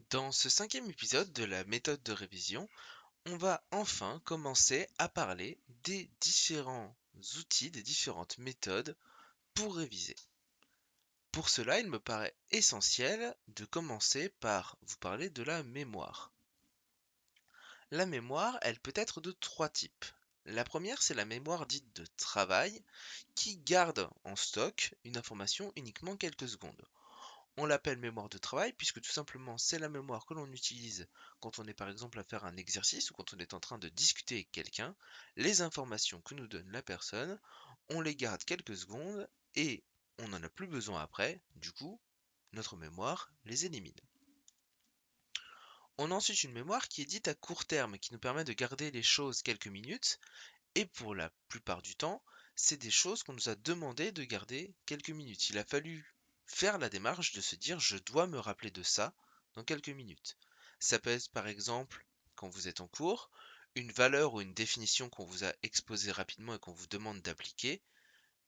Dans ce cinquième épisode de la méthode de révision, on va enfin commencer à parler des différents outils, des différentes méthodes pour réviser. Pour cela, il me paraît essentiel de commencer par vous parler de la mémoire. La mémoire, elle peut être de trois types. La première, c'est la mémoire dite de travail, qui garde en stock une information uniquement quelques secondes. On l'appelle mémoire de travail puisque tout simplement c'est la mémoire que l'on utilise quand on est par exemple à faire un exercice ou quand on est en train de discuter avec quelqu'un. Les informations que nous donne la personne, on les garde quelques secondes et on n'en a plus besoin après. Du coup, notre mémoire les élimine. On a ensuite une mémoire qui est dite à court terme, qui nous permet de garder les choses quelques minutes et pour la plupart du temps, c'est des choses qu'on nous a demandé de garder quelques minutes. Il a fallu faire la démarche de se dire je dois me rappeler de ça dans quelques minutes. Ça peut être par exemple, quand vous êtes en cours, une valeur ou une définition qu'on vous a exposée rapidement et qu'on vous demande d'appliquer.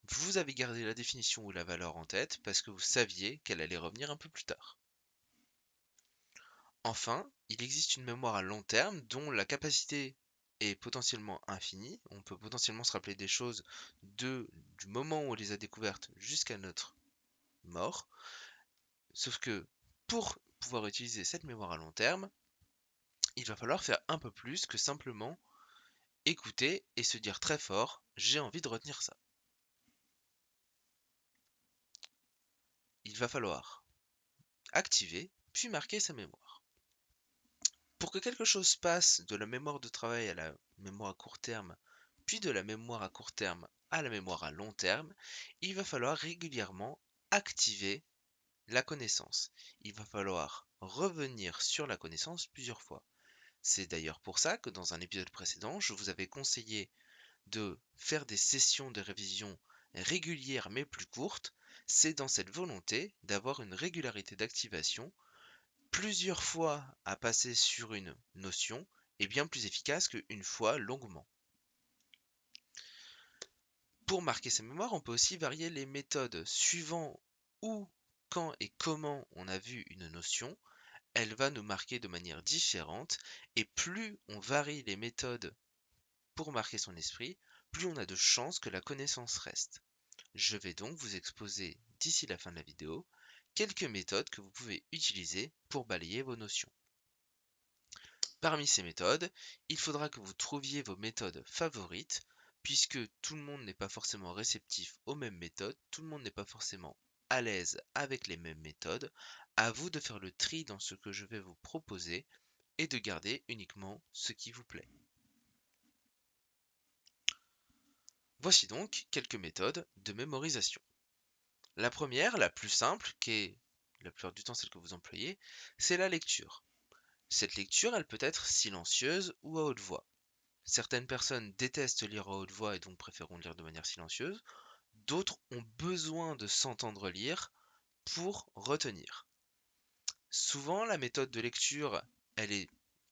Vous avez gardé la définition ou la valeur en tête parce que vous saviez qu'elle allait revenir un peu plus tard. Enfin, il existe une mémoire à long terme dont la capacité est potentiellement infinie. On peut potentiellement se rappeler des choses du moment où on les a découvertes jusqu'à notre mort. Sauf que pour pouvoir utiliser cette mémoire à long terme, il va falloir faire un peu plus que simplement écouter et se dire très fort, j'ai envie de retenir ça. Il va falloir activer puis marquer sa mémoire. Pour que quelque chose passe de la mémoire de travail à la mémoire à court terme, puis de la mémoire à court terme à la mémoire à long terme, il va falloir régulièrement activer la connaissance. Il va falloir revenir sur la connaissance plusieurs fois. C'est d'ailleurs pour ça que dans un épisode précédent, je vous avais conseillé de faire des sessions de révision régulières mais plus courtes. C'est dans cette volonté d'avoir une régularité d'activation plusieurs fois à passer sur une notion est bien plus efficace qu'une fois longuement. Pour marquer sa mémoire, on peut aussi varier les méthodes suivant où, quand et comment on a vu une notion. Elle va nous marquer de manière différente et plus on varie les méthodes pour marquer son esprit, plus on a de chances que la connaissance reste. Je vais donc vous exposer d'ici la fin de la vidéo quelques méthodes que vous pouvez utiliser pour balayer vos notions. Parmi ces méthodes, il faudra que vous trouviez vos méthodes favorites, puisque tout le monde n'est pas forcément réceptif aux mêmes méthodes, tout le monde n'est pas forcément à l'aise avec les mêmes méthodes. À vous de faire le tri dans ce que je vais vous proposer et de garder uniquement ce qui vous plaît. Voici donc quelques méthodes de mémorisation. La première, la plus simple, qui est la plupart du temps celle que vous employez, c'est la lecture. Cette lecture, elle peut être silencieuse ou à haute voix. Certaines personnes détestent lire à haute voix et donc préféreront lire de manière silencieuse. D'autres ont besoin de s'entendre lire pour retenir. Souvent, la méthode de lecture, elle est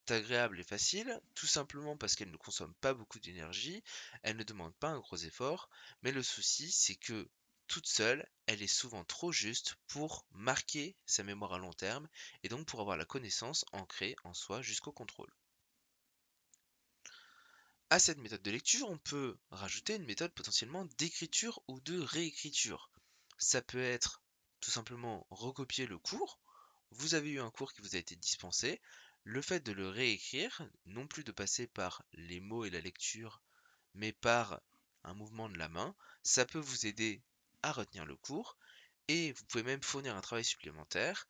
agréable et facile, tout simplement parce qu'elle ne consomme pas beaucoup d'énergie, elle ne demande pas un gros effort, mais le souci, c'est que toute seule, elle est souvent trop juste pour marquer sa mémoire à long terme et donc pour avoir la connaissance ancrée en soi jusqu'au contrôle. À cette méthode de lecture, on peut rajouter une méthode potentiellement d'écriture ou de réécriture. Ça peut être tout simplement recopier le cours. Vous avez eu un cours qui vous a été dispensé. Le fait de le réécrire, non plus de passer par les mots et la lecture, mais par un mouvement de la main, ça peut vous aider à retenir le cours. Et vous pouvez même fournir un travail supplémentaire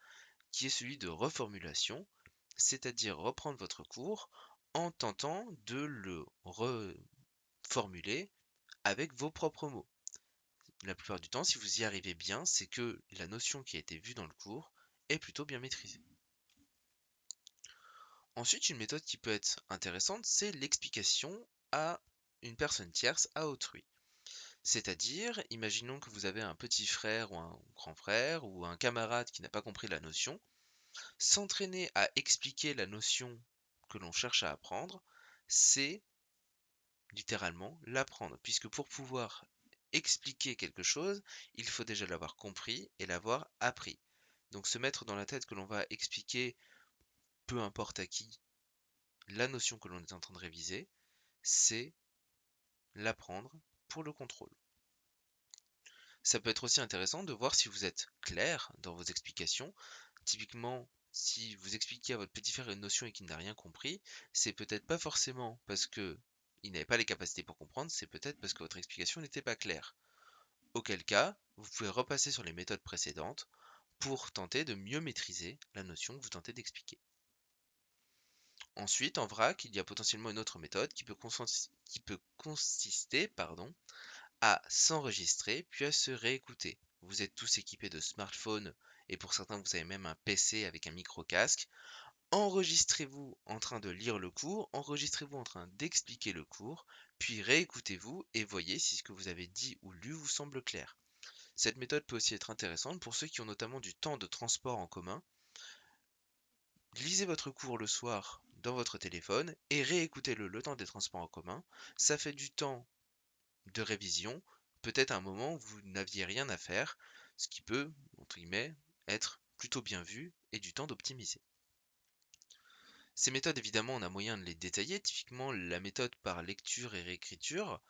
qui est celui de reformulation, c'est-à-dire reprendre votre cours en tentant de le reformuler avec vos propres mots. La plupart du temps, si vous y arrivez bien, c'est que la notion qui a été vue dans le cours est plutôt bien maîtrisée. Ensuite, une méthode qui peut être intéressante, c'est l'explication à une personne tierce, à autrui. C'est-à-dire, imaginons que vous avez un petit frère ou un grand frère ou un camarade qui n'a pas compris la notion. S'entraîner à expliquer la notion que l'on cherche à apprendre, c'est littéralement l'apprendre, puisque pour pouvoir expliquer quelque chose, il faut déjà l'avoir compris et l'avoir appris. Donc se mettre dans la tête que l'on va expliquer peu importe à qui, la notion que l'on est en train de réviser, c'est l'apprendre pour le contrôle. Ça peut être aussi intéressant de voir si vous êtes clair dans vos explications. Typiquement, si vous expliquez à votre petit frère une notion et qu'il n'a rien compris, c'est peut-être pas forcément parce que il n'avait pas les capacités pour comprendre, c'est peut-être parce que votre explication n'était pas claire. Auquel cas, vous pouvez repasser sur les méthodes précédentes pour tenter de mieux maîtriser la notion que vous tentez d'expliquer. Ensuite, en vrac, il y a potentiellement une autre méthode qui peut consister à s'enregistrer puis à se réécouter. Vous êtes tous équipés de smartphones et pour certains vous avez même un PC avec un micro-casque. Enregistrez-vous en train de lire le cours, enregistrez-vous en train d'expliquer le cours, puis réécoutez-vous et voyez si ce que vous avez dit ou lu vous semble clair. Cette méthode peut aussi être intéressante pour ceux qui ont notamment du temps de transport en commun. Lisez votre cours le soir dans votre téléphone et réécoutez-le le temps des transports en commun. Ça fait du temps de révision, peut-être un moment où vous n'aviez rien à faire, ce qui peut, entre guillemets, être plutôt bien vu et du temps d'optimiser. Ces méthodes, évidemment, on a moyen de les détailler. Typiquement, la méthode par lecture et réécriture,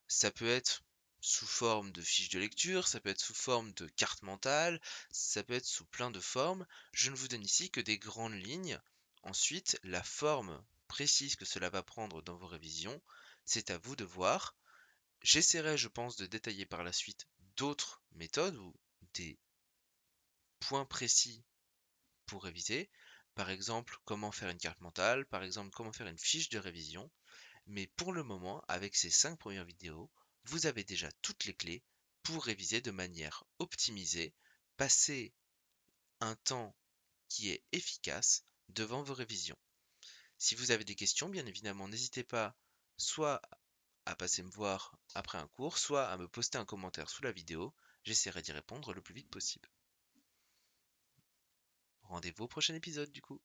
ça peut être sous forme de fiches de lecture, ça peut être sous forme de carte mentale, ça peut être sous plein de formes. Je ne vous donne ici que des grandes lignes. Ensuite, la forme précise que cela va prendre dans vos révisions, c'est à vous de voir. J'essaierai, je pense, de détailler par la suite d'autres méthodes ou des points précis pour réviser. Par exemple, comment faire une carte mentale, par exemple, comment faire une fiche de révision. Mais pour le moment, avec ces 5 premières vidéos, vous avez déjà toutes les clés pour réviser de manière optimisée, passer un temps qui est efficace devant vos révisions. Si vous avez des questions, bien évidemment, n'hésitez pas soit à passer me voir après un cours, soit à me poster un commentaire sous la vidéo. J'essaierai d'y répondre le plus vite possible. Rendez-vous au prochain épisode du coup.